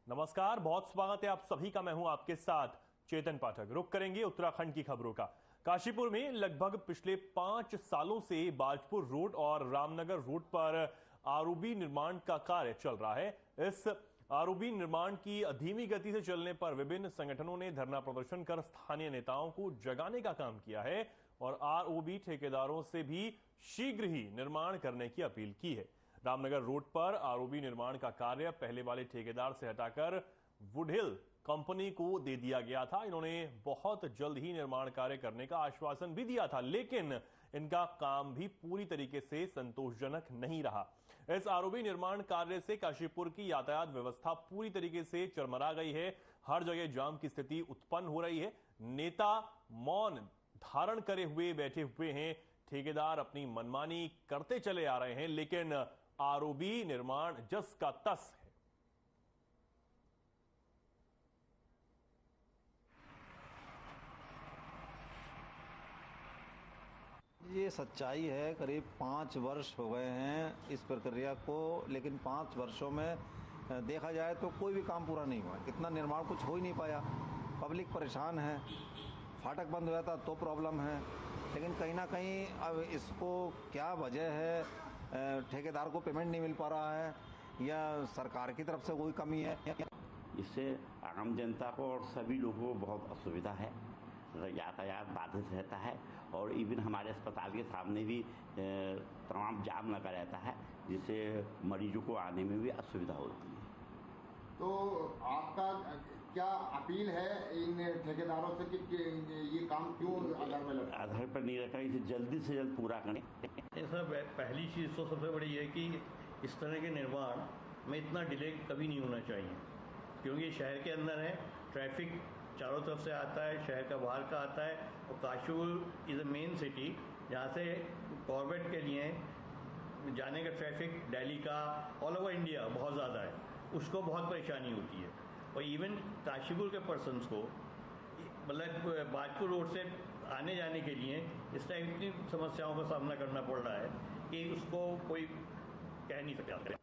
नमस्कार, बहुत स्वागत है आप सभी का। मैं हूं आपके साथ चेतन पाठक। रुक करेंगे उत्तराखंड की खबरों का। काशीपुर में लगभग पिछले 5 सालों से बाजपुर रोड और रामनगर रोड पर आरओबी निर्माण का कार्य चल रहा है। इस आरओबी निर्माण की धीमी गति से चलने पर विभिन्न संगठनों ने धरना प्रदर्शन कर स्थानीय नेताओं को जगाने का काम किया है और आरओबी ठेकेदारों से भी शीघ्र ही निर्माण करने की अपील की है। रामनगर रोड पर आरओबी निर्माण का कार्य पहले वाले ठेकेदार से हटाकर वुडहिल कंपनी को दे दिया गया था। इन्होंने बहुत जल्द ही निर्माण कार्य करने का आश्वासन भी दिया था, लेकिन इनका काम भी पूरी तरीके से संतोषजनक नहीं रहा। इस आरओबी निर्माण कार्य से काशीपुर की यातायात व्यवस्था पूरी तरीके से चरमरा गई है। हर जगह जाम की स्थिति उत्पन्न हो रही है। नेता मौन धारण करे हुए बैठे हुए हैं। ठेकेदार अपनी मनमानी करते चले आ रहे हैं, लेकिन आरओबी निर्माण जस का तस है। ये सच्चाई है। करीब 5 वर्ष हो गए हैं इस प्रक्रिया को, लेकिन 5 वर्षों में देखा जाए तो कोई भी काम पूरा नहीं हुआ। इतना निर्माण कुछ हो ही नहीं पाया। पब्लिक परेशान है। फाटक बंद हुआ था तो प्रॉब्लम है, लेकिन कहीं ना कहीं अब इसको क्या वजह है, ठेकेदार को पेमेंट नहीं मिल पा रहा है या सरकार की तरफ से कोई कमी है। इससे आम जनता को और सभी लोगों को बहुत असुविधा है। यातायात बाधित रहता है और इवन हमारे अस्पताल के सामने भी तमाम जाम लगा रहता है, जिससे मरीजों को आने में भी असुविधा होती है। तो आपका क्या अपील है इन ठेकेदारों से कि ये काम क्यों आधार पर नहीं रखा, इसे जल्दी से जल्द पूरा करें। सर, पहली चीज़ तो सबसे बड़ी है कि इस तरह के निर्माण में इतना डिले कभी नहीं होना चाहिए, क्योंकि शहर के अंदर है, ट्रैफिक चारों तरफ से आता है, शहर का बाहर का आता है और Kashipur is a main city, जहाँ से कॉर्बेट के लिए जाने का ट्रैफिक दिल्ली का ऑल ओवर इंडिया बहुत ज़्यादा है, उसको बहुत परेशानी होती है। और इवन काशीपुर के पर्सनस को मतलब बाजपुर रोड से आने जाने के लिए इस टाइप की समस्याओं का सामना करना पड़ रहा है कि उसको कोई कह नहीं सकता।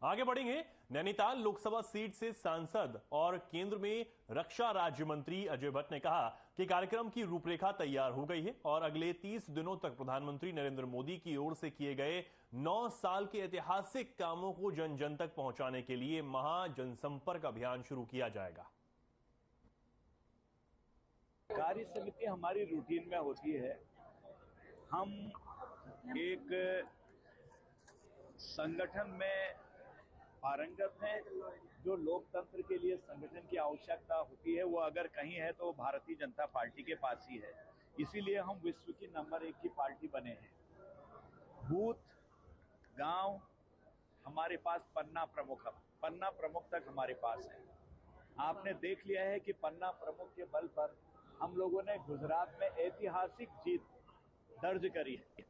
आगे बढ़ेंगे। नैनीताल लोकसभा सीट से सांसद और केंद्र में रक्षा राज्य मंत्री अजय भट्ट ने कहा कि कार्यक्रम की रूपरेखा तैयार हो गई है और अगले 30 दिनों तक प्रधानमंत्री नरेंद्र मोदी की ओर से किए गए 9 साल के ऐतिहासिक कामों को जन जन तक पहुंचाने के लिए महा जनसंपर्क अभियान शुरू किया जाएगा। कार्य समिति हमारी रूटीन में होती है। हम एक संगठन में पारंगत हैं। जो लोकतंत्र के लिए संगठन की आवश्यकता होती है वो अगर कहीं है तो भारतीय जनता पार्टी के पास ही है। इसीलिए हम विश्व की नंबर 1 की पार्टी बने हैं। बूथ गांव हमारे पास पन्ना प्रमुख तक हमारे पास है। आपने देख लिया है कि पन्ना प्रमुख के बल पर हम लोगों ने गुजरात में ऐतिहासिक जीत दर्ज करी है।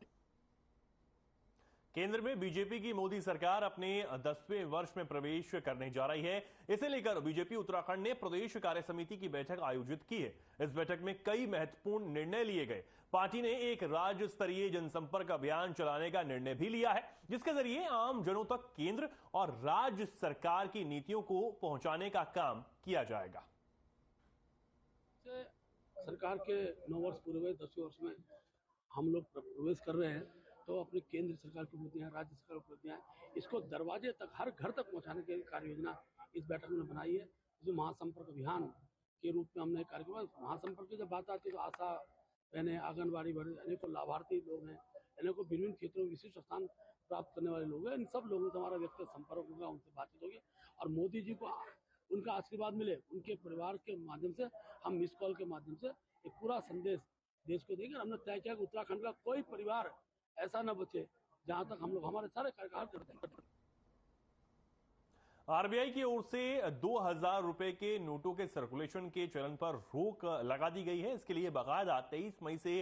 केंद्र में बीजेपी की मोदी सरकार अपने 10वें वर्ष में प्रवेश करने जा रही है। इसे लेकर बीजेपी उत्तराखंड ने प्रदेश कार्य समिति की बैठक आयोजित की है। इस बैठक में कई महत्वपूर्ण निर्णय लिए गए। पार्टी ने एक राज्य स्तरीय जनसंपर्क अभियान चलाने का निर्णय भी लिया है, जिसके जरिए आम जनों तक केंद्र और राज्य सरकार की नीतियों को पहुंचाने का काम किया जाएगा। सरकार के 9 वर्ष पूरे हुए, 10वें वर्ष में हम लोग प्रवेश कर रहे हैं, तो अपनी केंद्र सरकार की उपलब्धियां, राज्य सरकार की उपलब्धियां, इसको दरवाजे तक, हर घर तक पहुंचाने की कार्य योजना इस बैठक में बनाई है। जो महासंपर्क अभियान के रूप में हमने कार्यक्रम, महासंपर्क की जब बात आती है तो आशा बहनें, आंगनबाड़ी बहनें, अनेकों लाभार्थी लोग हैं, अनेकों विभिन्न क्षेत्रों में विशिष्ट स्थान प्राप्त करने वाले लोग हैं। इन सब लोगों से हमारा व्यक्तिगत संपर्क होगा, उनसे बातचीत होगी और मोदी जी को उनका आशीर्वाद मिले, उनके परिवार के माध्यम से, हम मिस कॉल के माध्यम से एक पूरा संदेश देश को देंगे। हमने तय किया कि उत्तराखंड का कोई परिवार ऐसा न बचे जहां तक हम लोग हमारे सारे कार्यकाल करते हैं। आरबीआई की ओर से 2000 रुपए के नोटों के सर्कुलेशन के चलन पर रोक लगा दी गई है। इसके लिए बाकायदा 23 मई से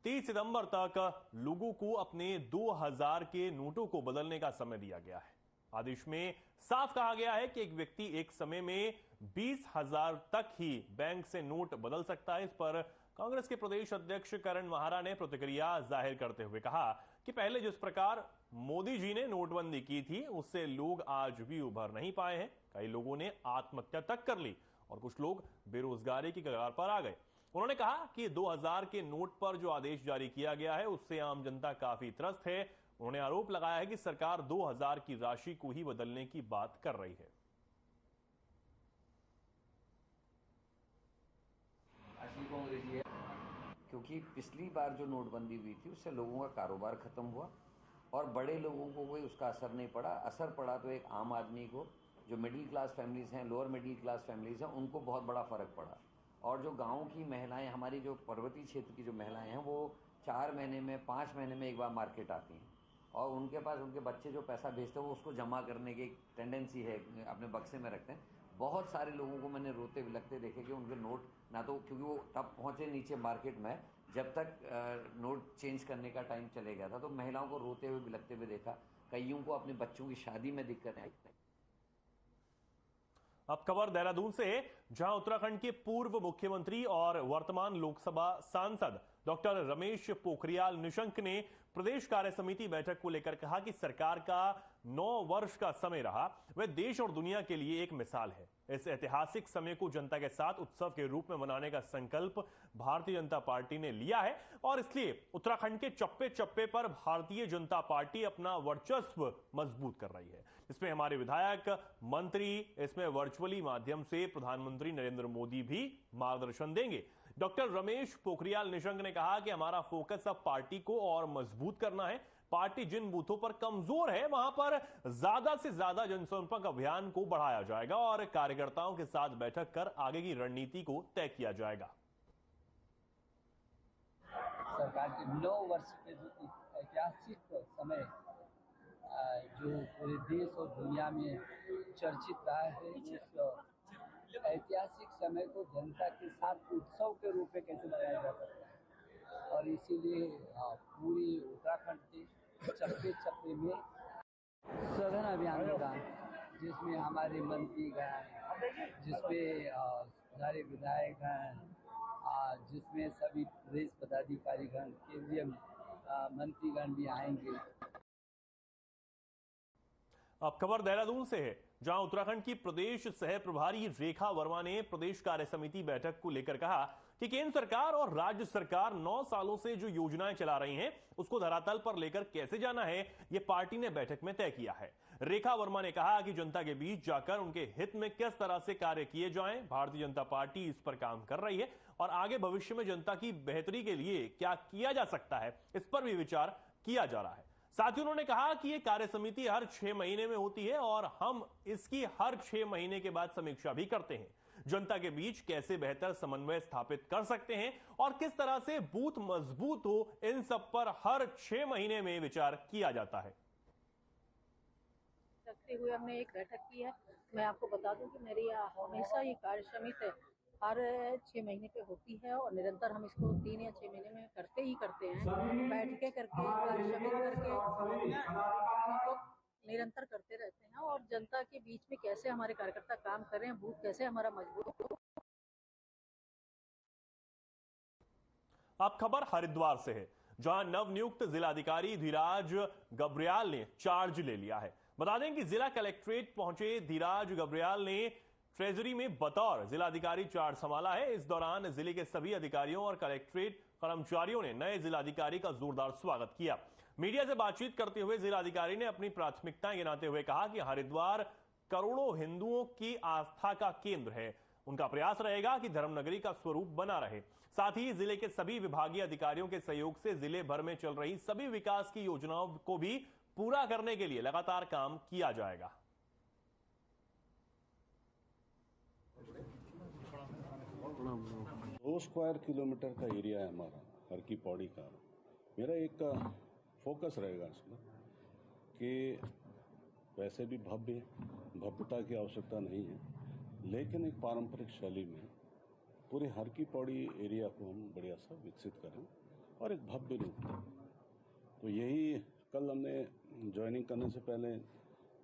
30 सितंबर तक लोगों को अपने 2000 के नोटों को बदलने का समय दिया गया है। आदेश में साफ कहा गया है कि एक व्यक्ति एक समय में 20,000 तक ही बैंक से नोट बदल सकता है। इस पर कांग्रेस के प्रदेश अध्यक्ष करण महारा ने प्रतिक्रिया जाहिर करते हुए कहा कि पहले जिस प्रकार मोदी जी ने नोटबंदी की थी उससे लोग आज भी उभर नहीं पाए हैं। कई लोगों ने आत्महत्या तक कर ली और कुछ लोग बेरोजगारी की कगार पर आ गए। उन्होंने कहा कि 2000 के नोट पर जो आदेश जारी किया गया है उससे आम जनता काफी त्रस्त है। उन्होंने आरोप लगाया है कि सरकार 2000 की राशि को ही बदलने की बात कर रही है। क्योंकि पिछली बार जो नोटबंदी हुई थी उससे लोगों का कारोबार खत्म हुआ और बड़े लोगों को कोई उसका असर नहीं पड़ा। असर पड़ा तो एक आम आदमी को, जो मिडिल क्लास फैमिलीज हैं, लोअर मिडिल क्लास फैमिलीज हैं, उनको बहुत बड़ा फर्क पड़ा। और जो गांव की महिलाएं, हमारी जो पर्वतीय क्षेत्र की जो महिलाएं हैं, वो 4 महीने में 5 महीने में एक बार मार्केट आती हैं और उनके पास उनके बच्चे जो पैसा भेजते हैं वो उसको जमा करने की टेंडेंसी है, अपने बक्से में रखते हैं। बहुत सारे लोगों को मैंने रोते बिलखते देखे कि उनके नोट ना तो, क्योंकि वो तब पहुंचे नीचे मार्केट में जब तक नोट चेंज करने का टाइम चले गया था, तो महिलाओं को रोते हुए बिलखते हुए देखा। कईयों को अपने बच्चों की शादी में दिक्कत आई। अब खबर देहरादून से है, जहां उत्तराखंड के पूर्व मुख्यमंत्री और वर्तमान लोकसभा सांसद डॉक्टर रमेश पोखरियाल निशंक ने प्रदेश कार्य समिति बैठक को लेकर कहा कि सरकार का 9 वर्ष का समय रहा वह देश और दुनिया के लिए एक मिसाल है। इस ऐतिहासिक समय को जनता के साथ उत्सव के रूप में मनाने का संकल्प भारतीय जनता पार्टी ने लिया है और इसलिए उत्तराखंड के चप्पे चप्पे पर भारतीय जनता पार्टी अपना वर्चस्व मजबूत कर रही है। इसमें हमारे विधायक, मंत्री, इसमें वर्चुअली माध्यम से प्रधानमंत्री नरेंद्र मोदी भी मार्गदर्शन देंगे। डॉक्टर रमेश पोखरियाल निशंक ने कहा कि हमारा फोकस अब पार्टी को और मजबूत करना है। पार्टी जिन बूथों पर कमजोर है वहां पर ज्यादा से ज्यादा जनसंपर्क अभियान को बढ़ाया जाएगा और कार्यकर्ताओं के साथ बैठक कर आगे की रणनीति को तय किया जाएगा। सरकार के 9 वर्ष के जो ऐतिहासिक समय जो पूरे देश और दुनिया में चर्चित रहा है, उस ऐतिहासिक समय को जनता के साथ उत्सव के रूप में कैसे मनाया जा सकता है। और इसीलिए पूरी उत्तराखंड के चप्पे चप्पे में सघन अभियान होगा, जिसमें हमारे मंत्रीगण, जिसमें हमारे विधायकगण, जिसमें सभी प्रदेश पदाधिकारीगण, केंद्रीय मंत्रीगण भी आएंगे। अब खबर देहरादून से है, जहां उत्तराखंड की प्रदेश सह प्रभारी रेखा वर्मा ने प्रदेश कार्य समिति बैठक को लेकर कहा कि केंद्र सरकार और राज्य सरकार 9 सालों से जो योजनाएं चला रही हैं उसको धरातल पर लेकर कैसे जाना है, ये पार्टी ने बैठक में तय किया है। रेखा वर्मा ने कहा कि जनता के बीच जाकर उनके हित में किस तरह से कार्य किए जाएं, भारतीय जनता पार्टी इस पर काम कर रही है और आगे भविष्य में जनता की बेहतरी के लिए क्या किया जा सकता है, इस पर भी विचार किया जा रहा है। साथ ही उन्होंने कहा कि ये कार्य समिति हर 6 महीने में होती है और हम इसकी हर 6 महीने के बाद समीक्षा भी करते हैं। जनता के बीच कैसे बेहतर समन्वय स्थापित कर सकते हैं और किस तरह से बूथ मजबूत हो, इन सब पर हर 6 महीने में विचार किया जाता है। रखते हुए हमने एक बैठक की है। मैं आपको बता दूं कि मेरी हमेशा ये कार्य समिति हर 6 महीने पे होती है और निरंतर हम इसको 3 या 6 महीने में करते हैं। बैठकें करके कार्य समिति करके निरंतर करते रहते हैं और जनता के बीच में कैसे हमारे कार्यकर्ता काम कर रहे हैं, बूथ कैसे हमारा मजबूत हो। अब खबर हरिद्वार से है, जहां नवनियुक्त जिलाधिकारी धीराज गब्रियाल ने चार्ज ले लिया है। बता दें कि जिला कलेक्ट्रेट पहुंचे धीराज गब्रियाल ने ट्रेजरी में बतौर जिलाधिकारी चार्ज संभाला है। इस दौरान जिले के सभी अधिकारियों और कलेक्ट्रेट कर्मचारियों ने नए जिलाधिकारी का जोरदार स्वागत किया। मीडिया से बातचीत करते हुए जिलाधिकारी ने अपनी प्राथमिकताएं गिनाते हुए कहा कि हरिद्वार करोड़ों हिंदुओं की आस्था का केंद्र है। उनका प्रयास रहेगा कि धर्मनगरी का स्वरूप बना रहे। साथ ही जिले के सभी विभागीय अधिकारियों के सहयोग से जिले भर में चल रही सभी विकास की योजनाओं को भी पूरा करने के लिए लगातार काम किया जाएगा। 2 स्क्वायर किलोमीटर का एरिया है हमारा हर की पौड़ी का। मेरा एक फोकस रहेगा इसमें कि वैसे भी भव्यता की आवश्यकता नहीं है, लेकिन एक पारंपरिक शैली में पूरे हर की पौड़ी एरिया को हम बढ़िया सा विकसित करें और एक भव्य रूप दें। तो यही कल हमने ज्वाइनिंग करने से पहले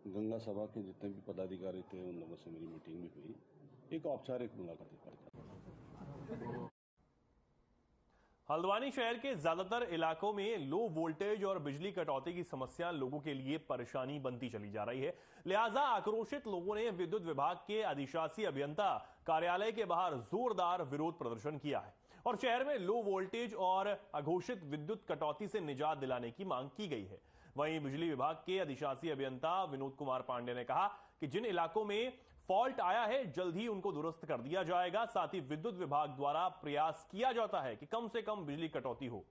गंगा सभा के जितने भी पदाधिकारी थे उन लोगों से मेरी मीटिंग भी हुई, एक औपचारिक मुलाकात। हल्द्वानी शहर के ज्यादातर इलाकों में लो वोल्टेज और बिजली कटौती की समस्या लोगों के लिए परेशानी बनती चली जा रही है। लिहाजा आक्रोशित लोगों ने विद्युत विभाग के अधिशासी अभियंता कार्यालय के बाहर जोरदार विरोध प्रदर्शन किया है और शहर में लो वोल्टेज और अघोषित विद्युत कटौती से निजात दिलाने की मांग की गई है। वहीं बिजली विभाग के अधिशासी अभियंता विनोद कुमार पांडे ने कहा कि जिन इलाकों में फॉल्ट आया है जल्द ही उनको दुरुस्त कर दिया जाएगा। साथ ही विद्युत विभाग द्वारा प्रयास किया जाता है कि कम से कम बिजली कटौती हो।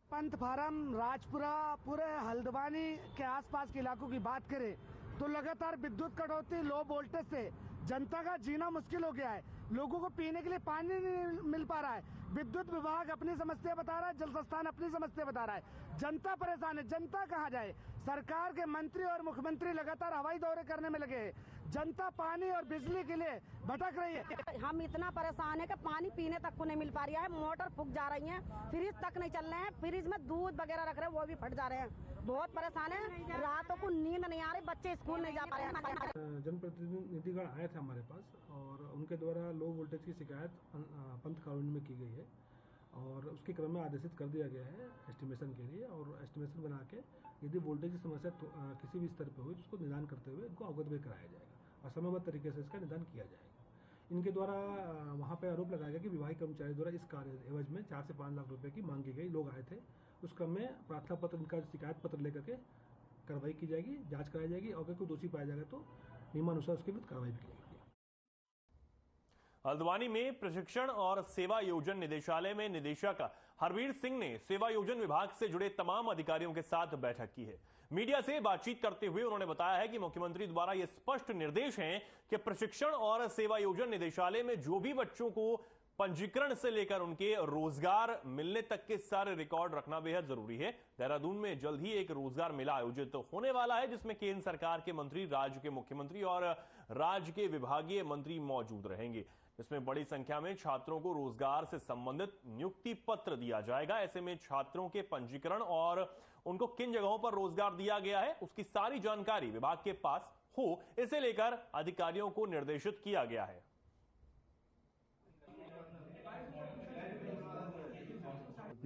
पंत फारम, राजपुरा, पूरे हल्द्वानी के आसपास के इलाकों की बात करें तो लगातार विद्युत कटौती, लो वोल्टेज से जनता का जीना मुश्किल हो गया है। लोगों को पीने के लिए पानी नहीं मिल पा रहा है। विद्युत विभाग अपनी समस्या बता रहा है, जल संस्थान अपनी समस्या बता रहा है। जनता परेशान है। जनता कहाँ जाए? सरकार के मंत्री और मुख्यमंत्री लगातार हवाई दौरे करने में लगे हैं। जनता पानी और बिजली के लिए भटक रही है। हम इतना परेशान है कि पानी पीने तक को नहीं मिल पा रहा है। मोटर फूक जा रही है, फ्रिज तक नहीं चल रहे हैं। फ्रिज में दूध वगैरह रख रहे हैं, वो भी फट जा रहे हैं। बहुत परेशान है। रातों को नींद नहीं आ रही, बच्चे स्कूल नहीं जा पा रहे हैं। जनप्रतिनिधिगण आए थे हमारे पास और उनके द्वारा लो वोल्टेज की शिकायत पंत कॉलोनी में की गई है और उसके क्रम में आदेशित कर दिया गया है एस्टिमेशन के लिए। और एस्टिमेशन बना के यदि वोल्टेज की समस्या किसी भी स्तर पर हुई तो उसको निदान करते हुए इनको अवगत भी कराया जाएगा और समयबद्ध तरीके से इसका निदान किया जाएगा। इनके द्वारा वहाँ पे आरोप लगाया गया कि विभागीय कर्मचारी द्वारा इस कार्य एवज में 4 से 5 लाख रुपए की मांग की गई। लोग आए थे, उस क्रम में प्रार्थना पत्र, इनका शिकायत पत्र लेकर के कार्रवाई की जाएगी, जांच कराई जाएगी और अगर कोई दोषी पाया जाएगा तो नियमानुसार उसके विरुद्ध कार्रवाई भी की जाएगी। हल्द्वानी में प्रशिक्षण और सेवा योजन निदेशालय में निदेशक हरवीर सिंह ने सेवा योजन विभाग से जुड़े तमाम अधिकारियों के साथ बैठक की है। मीडिया से बातचीत करते हुए उन्होंने बताया है कि मुख्यमंत्री द्वारा यह स्पष्ट निर्देश हैं कि प्रशिक्षण और सेवा योजन निदेशालय में जो भी बच्चों को पंजीकरण से लेकर उनके रोजगार मिलने तक के सारे रिकॉर्ड रखना बेहद जरूरी है। देहरादून में जल्द ही एक रोजगार मेला आयोजित होने वाला है जिसमें केंद्र सरकार के मंत्री, राज्य के मुख्यमंत्री और राज्य के विभागीय मंत्री मौजूद रहेंगे। इसमें बड़ी संख्या में छात्रों को रोजगार से संबंधित नियुक्ति पत्र दिया जाएगा। ऐसे में छात्रों के पंजीकरण और उनको किन जगहों पर रोजगार दिया गया है उसकी सारी जानकारी विभाग के पास हो, इसे लेकर अधिकारियों को निर्देशित किया गया है।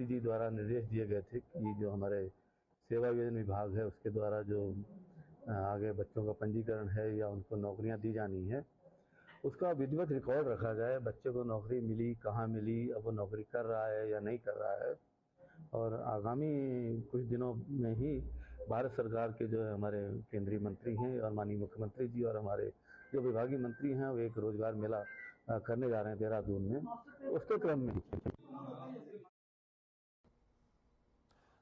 जी द्वारा निर्देश दिए गए थे कि जो हमारे सेवा योजन विभाग है उसके द्वारा जो आगे बच्चों का पंजीकरण है या उनको नौकरियां दी जानी है उसका विधिवत रिकॉर्ड रखा जाए। बच्चे को नौकरी मिली, कहाँ मिली, अब वो नौकरी कर रहा है या नहीं कर रहा है। और आगामी कुछ दिनों में ही भारत सरकार के जो है हमारे केंद्रीय मंत्री हैं और माननीय मुख्यमंत्री जी और हमारे जो विभागीय मंत्री हैं वो एक रोजगार मेला करने जा रहे हैं देहरादून में। उसके क्रम में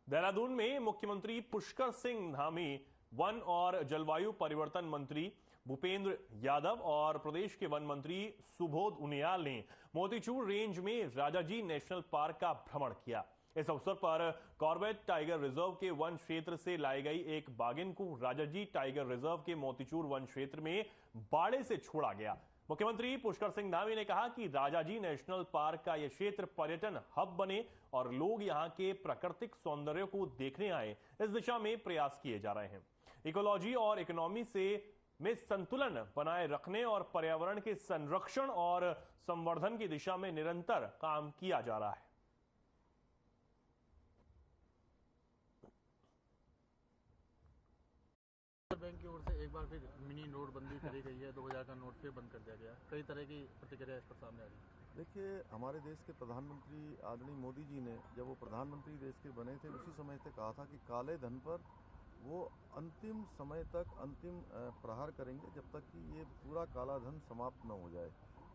देहरादून में मुख्यमंत्री पुष्कर सिंह धामी, वन और जलवायु परिवर्तन मंत्री भूपेंद्र यादव और प्रदेश के वन मंत्री सुबोध उनियाल ने मोतीचूर रेंज में राजाजी नेशनल पार्क का भ्रमण किया। इस अवसर पर कॉर्बेट टाइगर रिजर्व के वन क्षेत्र से लाई गई एक बाघिन को राजाजी टाइगर रिजर्व के मोतीचूर वन क्षेत्र में बाड़े से छोड़ा गया। मुख्यमंत्री पुष्कर सिंह धामी ने कहा कि राजाजी नेशनल पार्क का यह क्षेत्र पर्यटन हब बने और लोग यहां के प्राकृतिक सौंदर्य को देखने आए, इस दिशा में प्रयास किए जा रहे हैं। इकोलॉजी और इकोनॉमी में संतुलन बनाए रखने और पर्यावरण के संरक्षण और संवर्धन की दिशा में निरंतर काम किया जा रहा है। बैंक की ओर से एक बार फिर मिनी नोटबंदी करी गई है। 2000 का नोट फिर बंद कर दिया गया। कई तरह की प्रतिक्रिया इस पर सामने आ रही है। देखिए, हमारे देश के प्रधानमंत्री आदरणीय मोदी जी ने जब वो प्रधानमंत्री देश के बने थे उसी समय से कहा था कि काले धन पर वो अंतिम समय तक अंतिम प्रहार करेंगे जब तक कि ये पूरा काला धन समाप्त न हो जाए।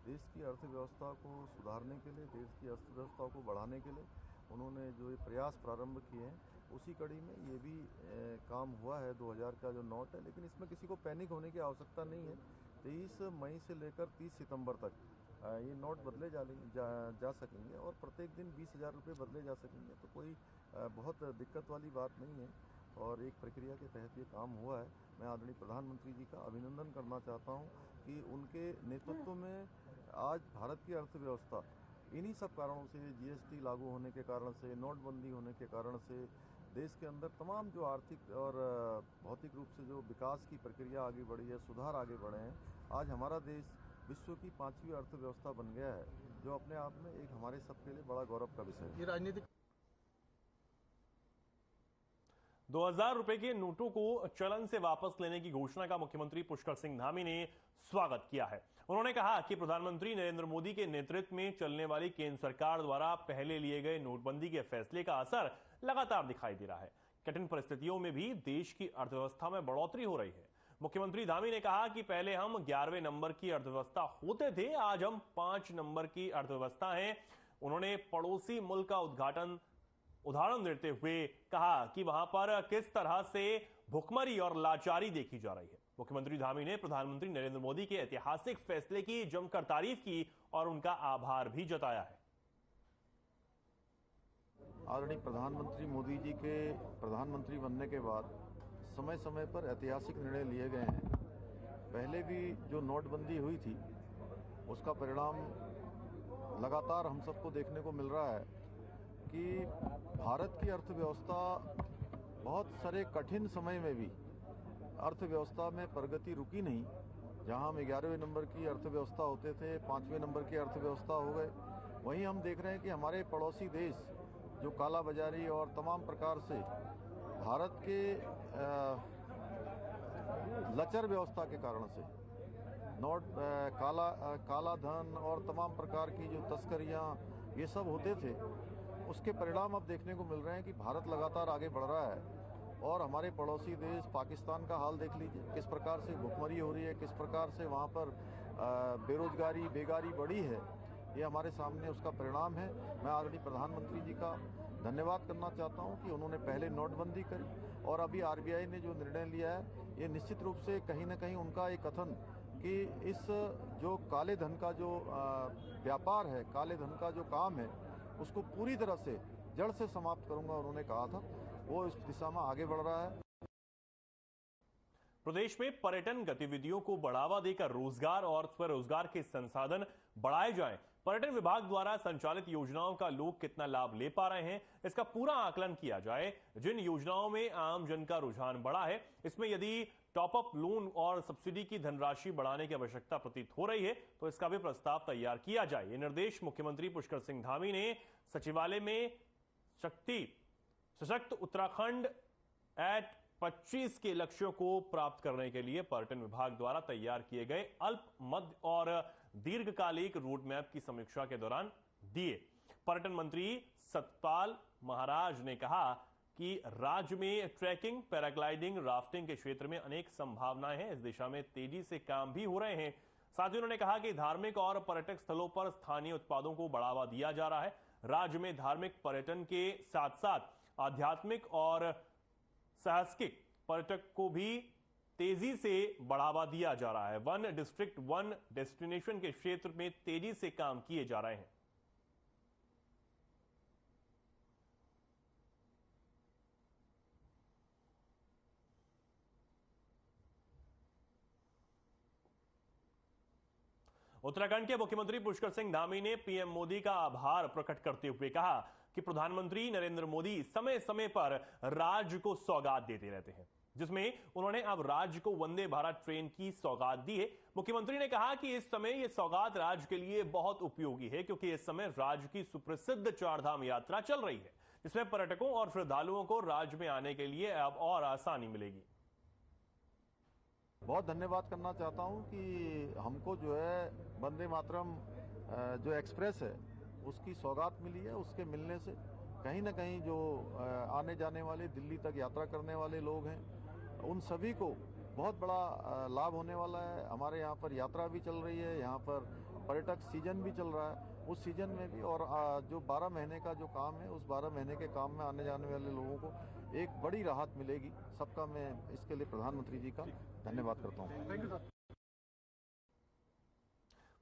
देश की अर्थव्यवस्था को सुधारने के लिए, देश की अर्थव्यवस्था को बढ़ाने के लिए उन्होंने जो ये प्रयास प्रारंभ किए हैं उसी कड़ी में ये भी काम हुआ है। 2000 का जो नोट है, लेकिन इसमें किसी को पैनिक होने की आवश्यकता नहीं है। 23 मई से लेकर 30 सितंबर तक ये नोट बदले जा सकेंगे और प्रत्येक दिन 20,000 रुपये बदले जा सकेंगे। तो कोई बहुत दिक्कत वाली बात नहीं है और एक प्रक्रिया के तहत ये काम हुआ है। मैं आदरणीय प्रधानमंत्री जी का अभिनंदन करना चाहता हूँ कि उनके नेतृत्व में आज भारत की अर्थव्यवस्था इन्हीं सब कारणों से, जीएसटी लागू होने के कारण से, नोटबंदी होने के कारण से, देश के अंदर तमाम जो आर्थिक और भौतिक रूप से जो विकास की प्रक्रिया आगे बढ़ी है, सुधार आगे बढ़े हैं, आज हमारा देश विश्व की 5वीं अर्थव्यवस्था बन गया है, जो अपने आप में एक हमारे सबके लिए बड़ा गौरव का विषय है। ये राजनीतिक 2000 रुपए के नोटों को चलन से वापस लेने की घोषणा का मुख्यमंत्री पुष्कर सिंह धामी ने स्वागत किया है। उन्होंने कहा कि प्रधानमंत्री नरेंद्र मोदी के नेतृत्व में चलने वाली केंद्र सरकार द्वारा पहले लिए गए नोटबंदी के फैसले का असर लगातार दिखाई दे रहा है। कठिन परिस्थितियों में भी देश की अर्थव्यवस्था में बढ़ोतरी हो रही है। मुख्यमंत्री धामी ने कहा कि पहले हम 11वें नंबर की अर्थव्यवस्था होते थे, आज हम 5 नंबर की अर्थव्यवस्था हैं। उन्होंने पड़ोसी मुल्क का उदाहरण देते हुए कहा कि वहां पर किस तरह से भुखमरी और लाचारी देखी जा रही है। मुख्यमंत्री धामी ने प्रधानमंत्री नरेंद्र मोदी के ऐतिहासिक फैसले की जमकर तारीफ की और उनका आभार भी जताया है। आदरणीय प्रधानमंत्री मोदी जी के प्रधानमंत्री बनने के बाद समय समय पर ऐतिहासिक निर्णय लिए गए हैं। पहले भी जो नोटबंदी हुई थी उसका परिणाम लगातार हम सबको देखने को मिल रहा है कि भारत की अर्थव्यवस्था बहुत सारे कठिन समय में भी अर्थव्यवस्था में प्रगति रुकी नहीं। जहां हम 11वें नंबर की अर्थव्यवस्था होते थे, 5वें नंबर की अर्थव्यवस्था हो गए। वहीं हम देख रहे हैं कि हमारे पड़ोसी देश जो काला बाजारी और तमाम प्रकार से भारत के लचर व्यवस्था के कारण से काला धन और तमाम प्रकार की जो तस्करियां ये सब होते थे, उसके परिणाम अब देखने को मिल रहे हैं कि भारत लगातार आगे बढ़ रहा है। और हमारे पड़ोसी देश पाकिस्तान का हाल देख लीजिए, किस प्रकार से भुखमरी हो रही है, किस प्रकार से वहाँ पर बेरोजगारी बेगारी बढ़ी है। ये हमारे सामने उसका परिणाम है। मैं आदरणीय प्रधानमंत्री जी का धन्यवाद करना चाहता हूँ कि उन्होंने पहले नोटबंदी करी और अभी आरबीआई ने जो निर्णय लिया है, ये निश्चित रूप से कहीं ना कहीं उनका एक कथन कि इस जो काले धन का जो व्यापार है, काले धन का जो काम है, उसको पूरी तरह से जड़ से समाप्त करूंगा, उन्होंने कहा था, वो इस दिशा में आगे बढ़ रहा है। प्रदेश में पर्यटन गतिविधियों को बढ़ावा देकर रोजगार और स्वरोजगार के संसाधन बढ़ाए जाएं। पर्यटन विभाग द्वारा संचालित योजनाओं का लोग कितना लाभ ले पा रहे हैं, इसका पूरा आकलन किया जाए। जिन योजनाओं में आम जन का रुझान बढ़ा है, इसमें यदि टॉप अप लोन और सब्सिडी की धनराशि बढ़ाने की आवश्यकता प्रतीत हो रही है, तो इसका भी प्रस्ताव तैयार किया जाए। ये निर्देश मुख्यमंत्री पुष्कर सिंह धामी ने सचिवालय में सशक्त उत्तराखंड एट 25 के लक्ष्यों को प्राप्त करने के लिए पर्यटन विभाग द्वारा तैयार किए गए अल्प, मध्य और दीर्घकालिक रोड मैप की समीक्षा के दौरान दिए। पर्यटन मंत्री सतपाल महाराज ने कहा कि राज्य में ट्रैकिंग, पैराग्लाइडिंग, राफ्टिंग के क्षेत्र में अनेक संभावनाएं हैं। इस दिशा में तेजी से काम भी हो रहे हैं। साथ ही उन्होंने कहा कि धार्मिक और पर्यटक स्थलों पर स्थानीय उत्पादों को बढ़ावा दिया जा रहा है। राज्य में धार्मिक पर्यटन के साथ साथ आध्यात्मिक और साहसिक पर्यटक को भी तेजी से बढ़ावा दिया जा रहा है। वन डिस्ट्रिक्ट वन डेस्टिनेशन के क्षेत्र में तेजी से काम किए जा रहे हैं। उत्तराखंड के मुख्यमंत्री पुष्कर सिंह धामी ने पीएम मोदी का आभार प्रकट करते हुए कहा कि प्रधानमंत्री नरेंद्र मोदी समय समय पर राज्य को सौगात देते रहते हैं, जिसमें उन्होंने अब राज्य को वंदे भारत ट्रेन की सौगात दी है। मुख्यमंत्री ने कहा कि इस समय यह सौगात राज्य के लिए बहुत उपयोगी है, क्योंकि इस समय राज्य की सुप्रसिद्ध चारधाम यात्रा चल रही है, जिसमें पर्यटकों और श्रद्धालुओं को राज्य में आने के लिए अब और आसानी मिलेगी। बहुत धन्यवाद करना चाहता हूं कि हमको जो है वंदे मातरम जो एक्सप्रेस है उसकी सौगात मिली है। उसके मिलने से कहीं ना कहीं जो आने जाने वाले, दिल्ली तक यात्रा करने वाले लोग हैं, उन सभी को बहुत बड़ा लाभ होने वाला है। हमारे यहाँ पर यात्रा भी चल रही है, यहाँ पर पर्यटक सीजन भी चल रहा है, उस सीजन में भी और जो 12 महीने का जो काम है, उस 12 महीने के काम में आने जाने वाले लोगों को एक बड़ी राहत मिलेगी। सबका मैं इसके लिए प्रधानमंत्री जी का धन्यवाद करता हूँ।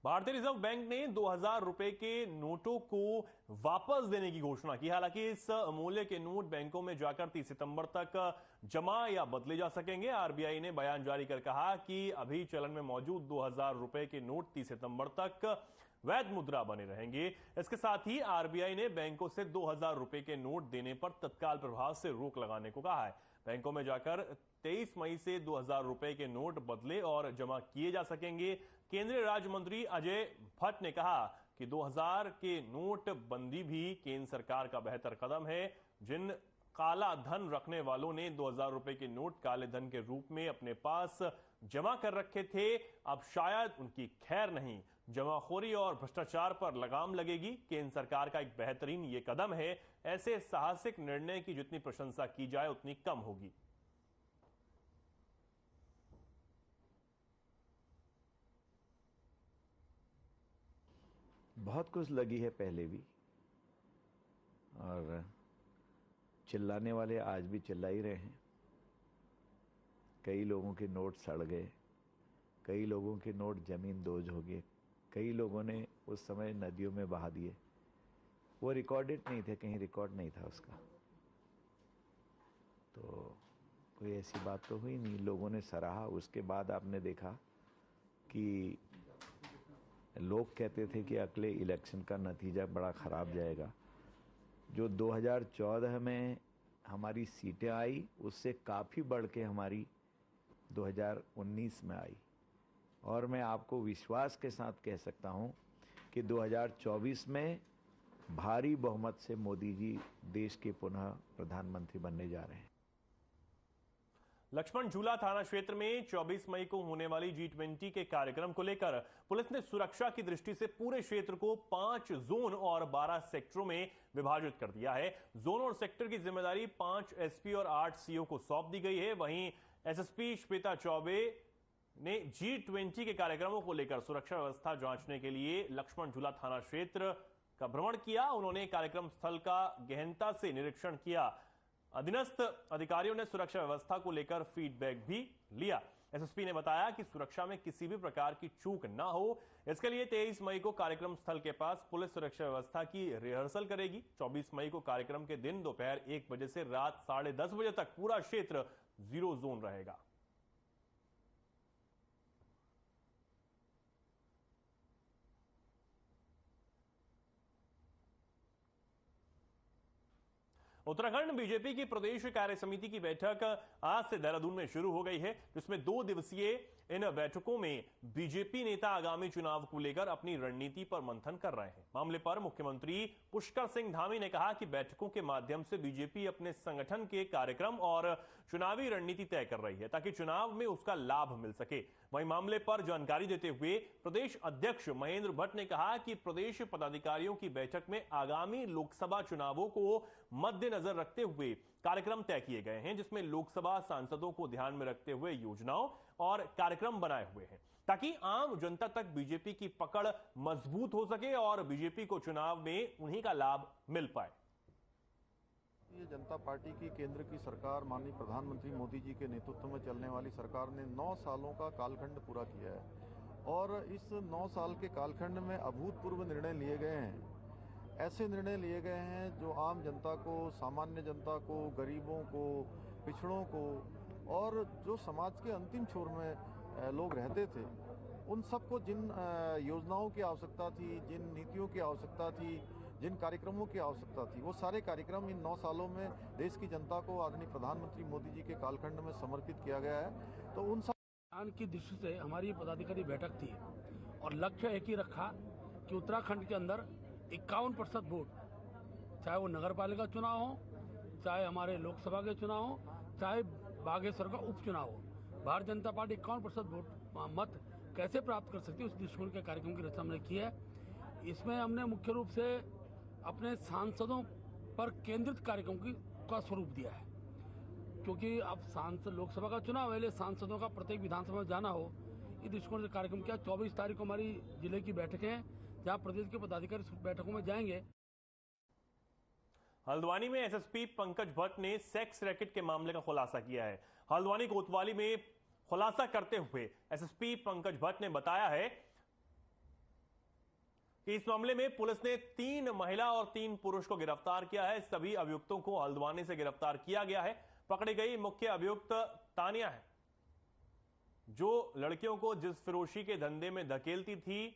भारतीय रिजर्व बैंक ने 2000 रुपए के नोटों को वापस देने की घोषणा की। हालांकि इस मूल्य के नोट बैंकों में जाकर 30 सितंबर तक जमा या बदले जा सकेंगे। आरबीआई ने बयान जारी कर कहा कि अभी चलन में मौजूद 2000 रुपए के नोट 30 सितंबर तक वैध मुद्रा बने रहेंगे। इसके साथ ही आरबीआई ने बैंकों से 2000 रुपए के नोट देने पर तत्काल प्रभाव से रोक लगाने को कहा है। बैंकों में जाकर 23 मई से 2000 रुपए के नोट बदले और जमा किए जा सकेंगे। केंद्रीय राज्य मंत्री अजय भट्ट ने कहा कि 2000 के नोट बंदी भी केंद्र सरकार का बेहतर कदम है। जिन काला धन रखने वालों ने 2000 रुपए के नोट काले धन के रूप में अपने पास जमा कर रखे थे, अब शायद उनकी खैर नहीं। जमाखोरी और भ्रष्टाचार पर लगाम लगेगी। केंद्र सरकार का एक बेहतरीन ये कदम है। ऐसे साहसिक निर्णय की जितनी प्रशंसा की जाए उतनी कम होगी। बहुत कुछ लगी है पहले भी, और चिल्लाने वाले आज भी चिल्ला ही रहे हैं। कई लोगों के नोट सड़ गए, कई लोगों के नोट जमीन दोज हो गए, कई लोगों ने उस समय नदियों में बहा दिए। वो रिकॉर्डेड नहीं थे, कहीं रिकॉर्ड नहीं था उसका, तो कोई ऐसी बात तो हुई नहीं। लोगों ने सराहा। उसके बाद आपने देखा कि लोग कहते थे कि अगले इलेक्शन का नतीजा बड़ा ख़राब जाएगा। जो 2014 में हमारी सीटें आई, उससे काफ़ी बढ़ के हमारी 2019 में आई। और मैं आपको विश्वास के साथ कह सकता हूं कि 2024 में भारी बहुमत से मोदी जी देश के पुनः प्रधानमंत्री बनने जा रहे हैं। लक्ष्मण झूला थाना क्षेत्र में 24 मई को होने वाली G20 के कार्यक्रम को लेकर पुलिस ने सुरक्षा की दृष्टि से पूरे क्षेत्र को 5 जोन और 12 सेक्टरों में विभाजित कर दिया है। जोन और सेक्टर की जिम्मेदारी 5 एसपी और 8 सीओ को सौंप दी गई है। वहीं एसएसपी श्वेता चौबे ने G20 के कार्यक्रमों को लेकर सुरक्षा व्यवस्था जांचने के लिए लक्ष्मण झूला थाना क्षेत्र का भ्रमण किया। उन्होंने कार्यक्रम स्थल का गहनता से निरीक्षण किया। अधीनस्थ अधिकारियों ने सुरक्षा व्यवस्था को लेकर फीडबैक भी लिया। एसएसपी ने बताया कि सुरक्षा में किसी भी प्रकार की चूक ना हो, इसके लिए 23 मई को कार्यक्रम स्थल के पास पुलिस सुरक्षा व्यवस्था की रिहर्सल करेगी। 24 मई को कार्यक्रम के दिन दोपहर 1 बजे से रात 10:30 बजे तक पूरा क्षेत्र 0 जोन रहेगा। उत्तराखंड बीजेपी की प्रदेश कार्य समिति की बैठक आज से देहरादून में शुरू हो गई है, जिसमें 2 दिवसीय इन बैठकों में बीजेपी नेता आगामी चुनाव को लेकर अपनी रणनीति पर मंथन कर रहे हैं। मामले पर मुख्यमंत्री पुष्कर सिंह धामी ने कहा कि बैठकों के माध्यम से बीजेपी अपने संगठन के कार्यक्रम और चुनावी रणनीति तय कर रही है ताकि चुनाव में उसका लाभ मिल सके। वहीं मामले पर जानकारी देते हुए प्रदेश अध्यक्ष महेंद्र भट्ट ने कहा कि प्रदेश पदाधिकारियों की बैठक में आगामी लोकसभा चुनावों को मद्देनजर रखते हुए कार्यक्रम तय किए गए हैं, जिसमें लोकसभा सांसदों को ध्यान में रखते हुए योजनाओं और कार्यक्रम बनाए हुए हैं ताकि आम जनता तक बीजेपी की पकड़ मजबूत हो सके और बीजेपी को चुनाव में उन्हीं का लाभ मिल पाए। भारतीय जनता पार्टी की केंद्र की सरकार माननीय प्रधानमंत्री मोदी जी के नेतृत्व में चलने वाली सरकार ने 9 सालों का कालखंड पूरा किया है और इस 9 साल के कालखंड में अभूतपूर्व निर्णय लिए गए हैं। ऐसे निर्णय लिए गए हैं जो आम जनता को, सामान्य जनता को, गरीबों को, पिछड़ों को और जो समाज के अंतिम छोर में लोग रहते थे, उन सबको जिन योजनाओं की आवश्यकता थी, जिन नीतियों की आवश्यकता थी, जिन कार्यक्रमों की आवश्यकता थी, वो सारे कार्यक्रम इन 9 सालों में देश की जनता को आदरणीय प्रधानमंत्री मोदी जी के कालखंड में समर्पित किया गया है। तो उन सब की दृष्टि से हमारी पदाधिकारी बैठक थी और लक्ष्य एक ही रखा कि उत्तराखंड के अंदर 51% वोट, चाहे वो नगर पालिका चुनाव हो, चाहे हमारे लोकसभा के चुनाव हो, चाहे बागेश्वर का उपचुनाव हो, भारतीय जनता पार्टी 51% वोट मत कैसे प्राप्त कर सकती है, उस दृष्टिकोण के कार्यक्रम की रचना हमने की है। इसमें हमने मुख्य रूप से अपने सांसदों पर केंद्रित कार्यक्रम का स्वरूप दिया है, क्योंकि अब सांसद लोकसभा का चुनाव है, इसलिए सांसदों का प्रत्येक विधानसभा में जाना हो, इस दृष्टिकोण से कार्यक्रम किया। 24 तारीख को हमारी जिले की बैठकें हैं जहां प्रदेश के पदाधिकारी बैठकों में जाएंगे। हल्द्वानी में एसएसपी पंकज भट्ट ने सेक्स रैकेट के मामले का खुलासा किया है। हल्द्वानी कोतवाली में खुलासा करते हुए एसएसपी पंकज भट्ट ने बताया है कि इस मामले में पुलिस ने 3 महिला और 3 पुरुष को गिरफ्तार किया है। सभी अभियुक्तों को हल्द्वानी से गिरफ्तार किया गया है। पकड़ी गई मुख्य अभियुक्त तानिया है, जो लड़कियों को जिस फिरोशी के धंधे में धकेलती थी।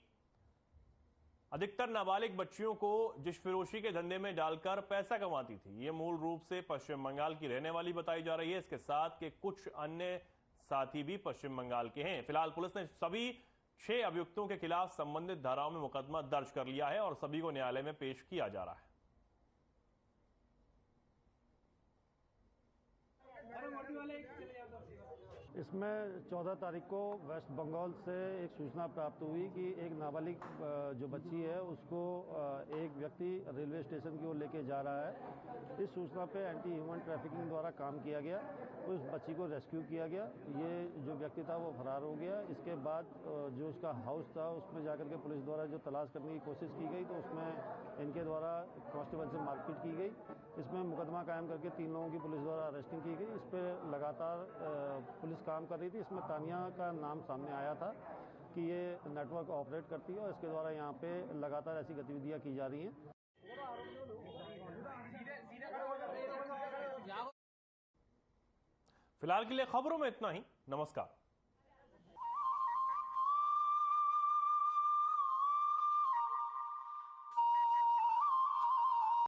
अधिकतर नाबालिग बच्चियों को जिस फिरोशी के धंधे में डालकर पैसा कमाती थी। ये मूल रूप से पश्चिम बंगाल की रहने वाली बताई जा रही है। इसके साथ के कुछ अन्य साथी भी पश्चिम बंगाल के हैं। फिलहाल पुलिस ने सभी 6 अभियुक्तों के खिलाफ संबंधित धाराओं में मुकदमा दर्ज कर लिया है और सभी को न्यायालय में पेश किया जा रहा है। इसमें 14 तारीख को वेस्ट बंगाल से एक सूचना प्राप्त हुई कि एक नाबालिग जो बच्ची है उसको एक व्यक्ति रेलवे स्टेशन की ओर लेके जा रहा है। इस सूचना पे एंटी ह्यूमन ट्रैफिकिंग द्वारा काम किया गया। उस बच्ची को रेस्क्यू किया गया। ये जो व्यक्ति था वो फरार हो गया। इसके बाद जो उसका हाउस था उसमें जाकर के पुलिस द्वारा जो तलाश करने की कोशिश की गई तो उसमें इनके द्वारा कांस्टेबल से मारपीट की गई। इसमें मुकदमा कायम करके 3 लोगों की पुलिस द्वारा अरेस्टिंग की गई। इस पर लगातार पुलिस काम कर रही थी। इसमें तानिया का नाम सामने आया था कि ये नेटवर्क ऑपरेट करती है और इसके द्वारा यहाँ पे लगातार ऐसी गतिविधियाँ की जा रही हैं। फिलहाल के लिए खबरों में इतना ही। नमस्कार।